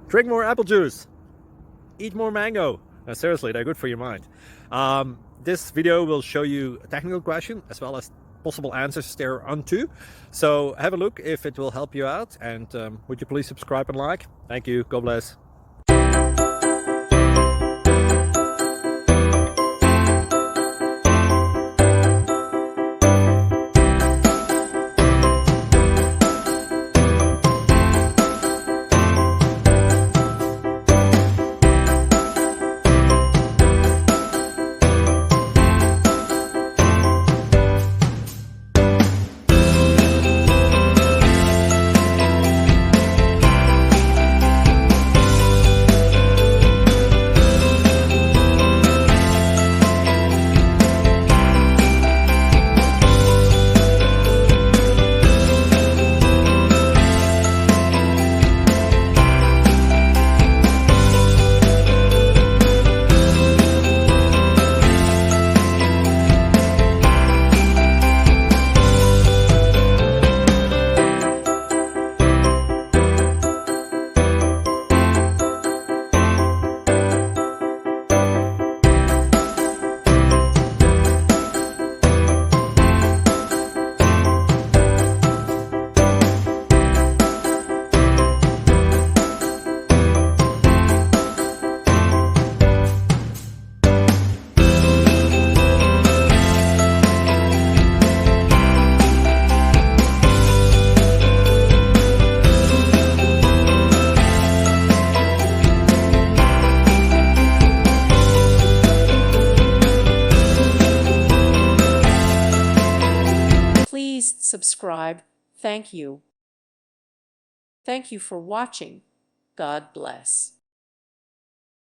Drink more apple juice. Eat more mango. Seriously, they're good for your mind. This video will show you a technical question as well as possible answers thereunto. So have a look if it will help you out, and would you please subscribe and like? Thank you. God bless. Please subscribe. Thank you. Thank you for watching. God bless.